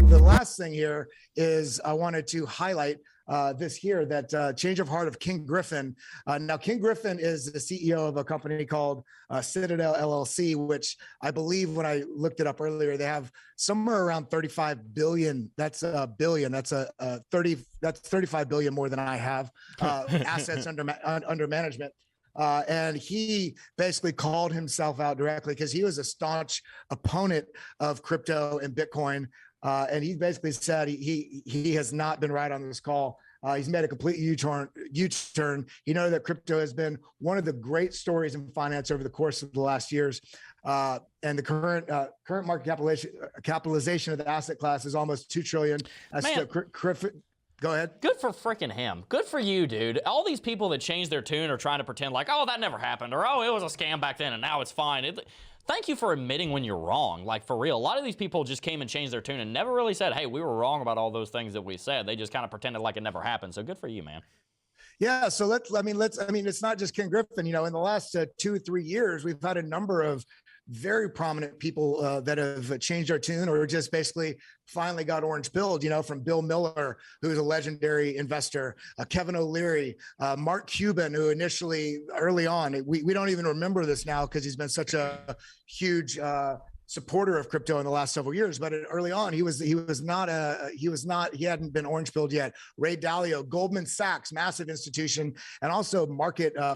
the last thing here is I wanted to highlight this here, that change of heart of King Griffin. Now, King Griffin is the CEO of a company called Citadel LLC, which I believe when I looked it up earlier, they have somewhere around 35 billion. That's a billion. That's that's 35 billion more than I have assets under management. And he basically called himself out directly because he was a staunch opponent of crypto and Bitcoin. And he basically said he has not been right on this call. He's made a complete U-turn. He knows that crypto has been one of the great stories in finance over the course of the last years. And the current market capitalization of the asset class is almost 2 trillion. Griffin. Go ahead. Good for freaking him. Good for you, dude. All these people that change their tune are trying to pretend like, oh, that never happened, or oh, it was a scam back then and now it's fine. Thank you for admitting when you're wrong. Like, for real. A lot of these people just came and changed their tune and never really said, hey, we were wrong about all those things that we said. They just kind of pretended like it never happened. So good for you, man. Yeah. So it's not just King Griffin. In the last 2 or 3 years, we've had a number of very prominent people that have changed their tune or just basically finally got orange pilled, from Bill Miller, who's a legendary investor, Kevin O'Leary, Mark Cuban, who initially early on, we don't even remember this now because he's been such a huge supporter of crypto in the last several years, but early on he hadn't been orange pilled yet. Ray Dalio, Goldman Sachs, massive institution, and also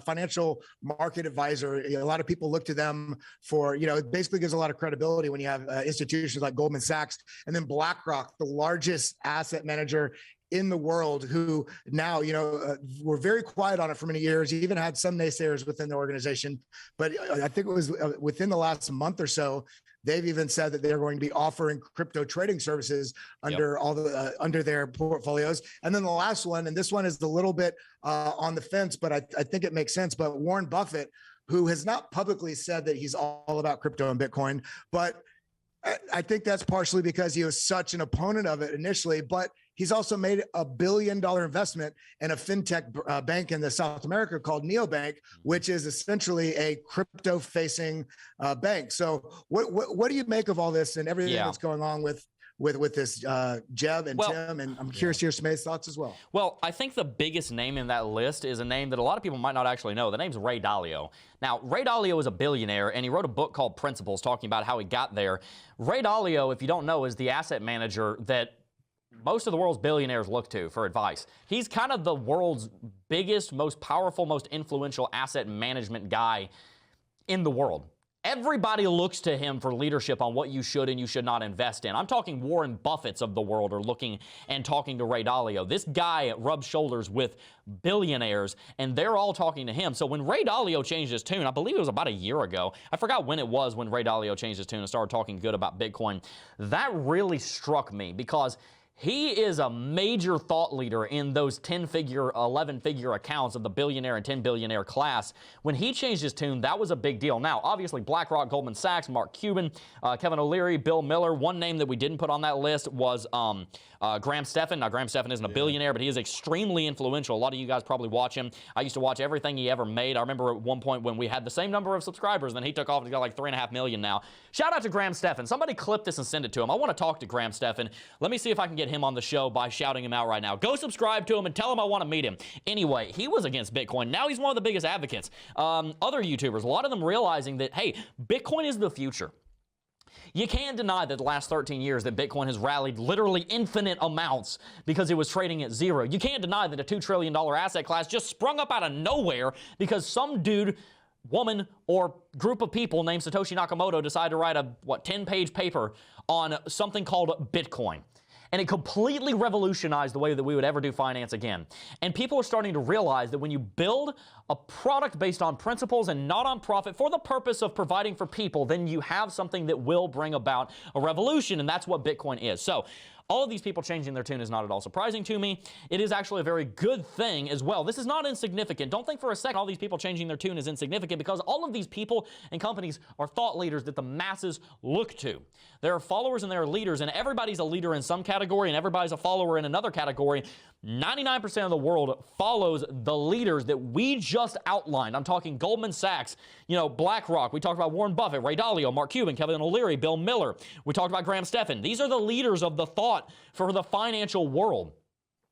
financial market advisor. A lot of people look to them for, it basically gives a lot of credibility when you have institutions like Goldman Sachs, and then BlackRock, the largest asset manager in the world, who now, were very quiet on it for many years. He even had some naysayers within the organization, but I think it was within the last month or so, they've even said that they're going to be offering crypto trading services under under their portfolios. And then the last one, and this one is a little bit on the fence, but I think it makes sense. But Warren Buffett, who has not publicly said that he's all about crypto and Bitcoin, but I think that's partially because he was such an opponent of it initially, but he's also made $1 billion investment in a fintech bank in South America called Neobank, which is essentially a crypto-facing bank. So what do you make of all this and everything that's going on with this Jeb and Tim? And I'm curious to hear Smay's thoughts as well. Well, I think the biggest name in that list is a name that a lot of people might not actually know. The name's Ray Dalio. Now, Ray Dalio is a billionaire, and he wrote a book called Principles talking about how he got there. Ray Dalio, if you don't know, is the asset manager that most of the world's billionaires look to for advice. He's kind of the world's biggest, most powerful, most influential asset management guy in the world. Everybody looks to him for leadership on what you should and you should not invest in. I'm talking Warren Buffett's of the world are looking and talking to Ray Dalio. This guy rubs shoulders with billionaires, and they're all talking to him. So when Ray Dalio changed his tune, I believe it was about a year ago. I forgot when it was when Ray Dalio changed his tune and started talking good about Bitcoin. That really struck me because he is a major thought leader in those 10-figure, 11-figure accounts of the billionaire and 10 billionaire class. When he changed his tune, that was a big deal. Now, obviously, BlackRock, Goldman Sachs, Mark Cuban, Kevin O'Leary, Bill Miller. One name that we didn't put on that list was Graham Stephan. Now, Graham Stephan isn't a billionaire, but he is extremely influential. A lot of you guys probably watch him. I used to watch everything he ever made. I remember at one point when we had the same number of subscribers, then he took off and he's got like 3.5 million now. Shout out to Graham Stephan. Somebody clip this and send it to him. I want to talk to Graham Stephan. Let me see if I can get him on the show by shouting him out right now. Go subscribe to him and tell him I want to meet him. Anyway, he was against Bitcoin. Now he's one of the biggest advocates. Other YouTubers, a lot of them realizing that, hey, Bitcoin is the future. You can't deny that the last 13 years that Bitcoin has rallied literally infinite amounts because it was trading at zero. You can't deny that a $2 trillion asset class just sprung up out of nowhere because some dude, woman, or group of people named Satoshi Nakamoto decided to write a, 10-page paper on something called Bitcoin. And it completely revolutionized the way that we would ever do finance again. And people are starting to realize that when you build a product based on principles and not on profit for the purpose of providing for people, then you have something that will bring about a revolution, and that's what Bitcoin is. So all of these people changing their tune is not at all surprising to me. It is actually a very good thing as well. This is not insignificant. Don't think for a second all these people changing their tune is insignificant, because all of these people and companies are thought leaders that the masses look to. There are followers and there are leaders, and everybody's a leader in some category and everybody's a follower in another category. 99% of the world follows the leaders that we just outlined. I'm talking Goldman Sachs, BlackRock. We talked about Warren Buffett, Ray Dalio, Mark Cuban, Kevin O'Leary, Bill Miller. We talked about Graham Stephan. These are the leaders of the thought fraught for the financial world.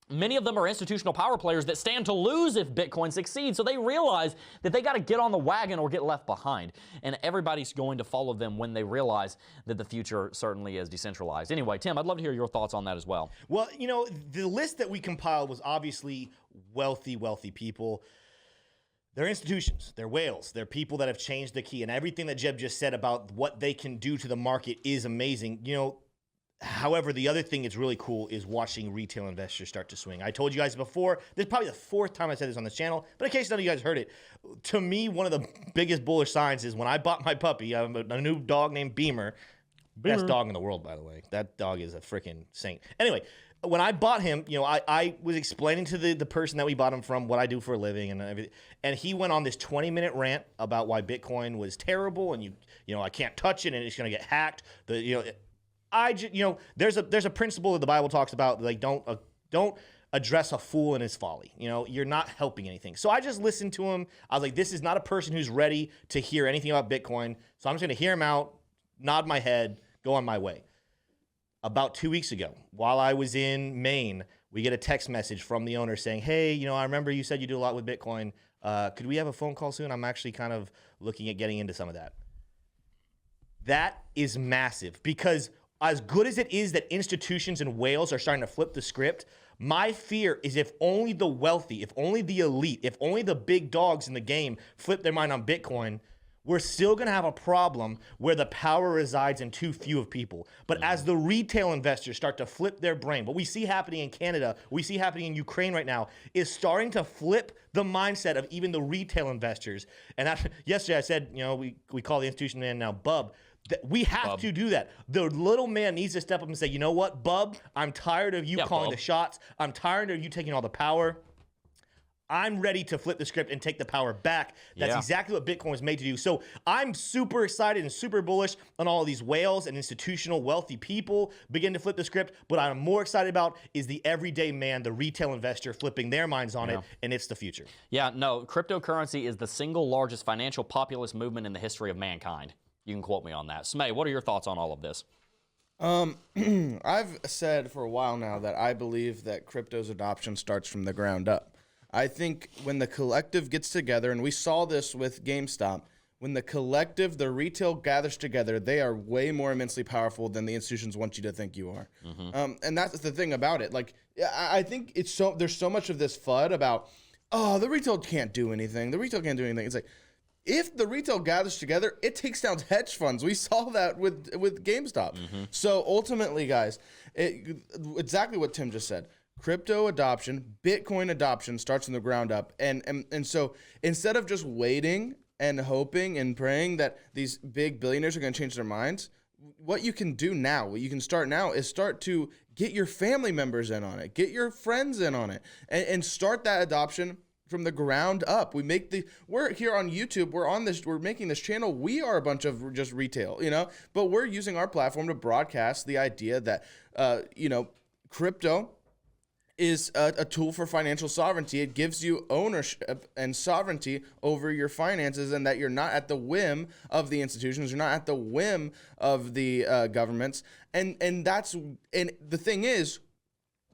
Many of them are institutional power players that stand to lose if Bitcoin succeeds, so they realize that they got to get on the wagon or get left behind. And everybody's going to follow them when they realize that the future certainly is decentralized. Anyway, Tim, I'd love to hear your thoughts on that as well. Well, you know, the list that we compiled was obviously wealthy people. They're institutions, they're whales, they're people that have changed the key, and everything that Jeb just said about what they can do to the market is amazing. You know, however, the other thing that's really cool is watching retail investors start to swing. I told you guys before, this is probably the 4th time I said this on this channel, but in case none of you guys heard it, to me, one of the biggest bullish signs is when I bought my puppy, a new dog named Beamer. Best dog in the world, by the way. That dog is a freaking saint. Anyway, when I bought him, you know, I was explaining to the person that we bought him from what I do for a living and everything, and he went on this 20-minute rant about why Bitcoin was terrible and you know, I can't touch it and it's going to get hacked. There's a principle that the Bible talks about, like don't address a fool in his folly. You know, you're not helping anything. So I just listened to him. I was like, this is not a person who's ready to hear anything about Bitcoin. So I'm just going to hear him out, nod my head, go on my way. About 2 weeks ago, while I was in Maine, we get a text message from the owner saying, hey, you know, I remember you said you do a lot with Bitcoin. Could we have a phone call soon? I'm actually kind of looking at getting into some of that. That is massive, because as good as it is that institutions and whales are starting to flip the script, my fear is if only the wealthy, if only the elite, if only the big dogs in the game flip their mind on Bitcoin, we're still going to have a problem where the power resides in too few of people. But as the retail investors start to flip their brain, what we see happening in Canada, we see happening in Ukraine right now, is starting to flip the mindset of even the retail investors. And yesterday I said, you know, we call the institution man now Bub. We have to do that. The little man needs to step up and say, you know what, Bub, I'm tired of you calling the shots. I'm tired of you taking all the power. I'm ready to flip the script and take the power back. That's exactly what Bitcoin was made to do. So I'm super excited and super bullish on all of these whales and institutional wealthy people begin to flip the script. But I'm more excited about is the everyday man, the retail investor flipping their minds on it, and it's the future. Yeah, no, cryptocurrency is the single largest financial populist movement in the history of mankind. You can quote me on that. Smay, what are your thoughts on all of this? I've said for a while now that I believe that crypto's adoption starts from the ground up. I think when the collective gets together, and we saw this with GameStop, when the collective, the retail gathers together, they are way more immensely powerful than the institutions want you to think you are. And that's the thing about it. Like, I think there's so much of this FUD about, oh, the retail can't do anything. The retail can't do anything. It's like, if the retail gathers together, it takes down hedge funds. We saw that with GameStop. So ultimately, guys, exactly what Tim just said. Crypto adoption, Bitcoin adoption starts from the ground up. And so instead of just waiting and hoping and praying that these big billionaires are going to change their minds, what you can do now, what you can start now is start to get your family members in on it, get your friends in on it, and start that adoption from the ground up. We're here on YouTube, we're making this channel. We are a bunch of just retail, you know, but we're using our platform to broadcast the idea that, crypto is a tool for financial sovereignty. It gives you ownership and sovereignty over your finances, and that you're not at the whim of the institutions, you're not at the whim of the governments. And the thing is,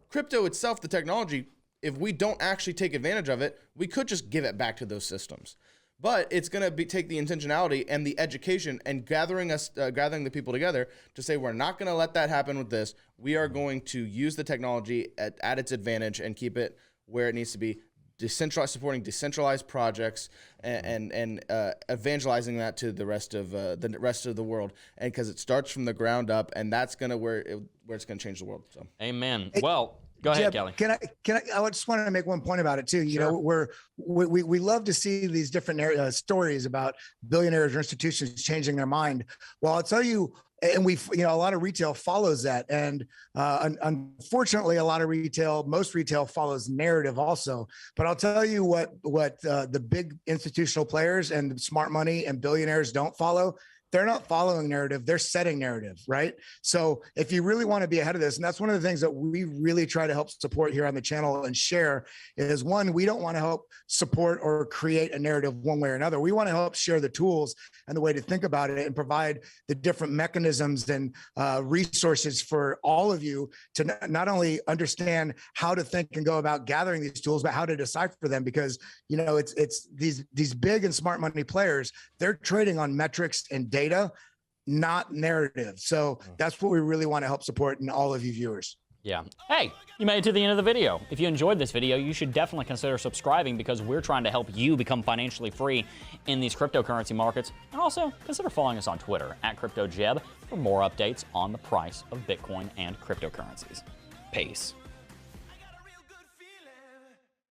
crypto itself, the technology, if we don't actually take advantage of it, we could just give it back to those systems. But it's going to take the intentionality and the education and gathering the people together to say, we're not going to let that happen with this. We are going to use the technology at its advantage and keep it where it needs to be, supporting decentralized projects and evangelizing that to the rest of the world. And because it starts from the ground up, and that's where it's going to change the world. So, amen. Well, go ahead, Kelly. Can I just want to make one point about it too. You know, we love to see these different stories about billionaires or institutions changing their mind. Well, I'll tell you, and a lot of retail follows that. And unfortunately, most retail follows narrative also. But I'll tell you what the big institutional players and smart money and billionaires don't follow. they're not following narrative, they're setting narrative, right? So if you really want to be ahead of this, and that's one of the things that we really try to help support here on the channel and share is, one, we don't want to help support or create a narrative one way or another. We want to help share the tools and the way to think about it and provide the different mechanisms and resources for all of you to not only understand how to think and go about gathering these tools, but how to decipher them. Because, you know, it's these big and smart money players, they're trading on metrics and data, not narrative. So that's what we really want to help support in all of you viewers. Yeah. Hey, you made it to the end of the video. If you enjoyed this video, you should definitely consider subscribing, because we're trying to help you become financially free in these cryptocurrency markets. And also consider following us on Twitter @CryptoJeb for more updates on the price of Bitcoin and cryptocurrencies. Peace.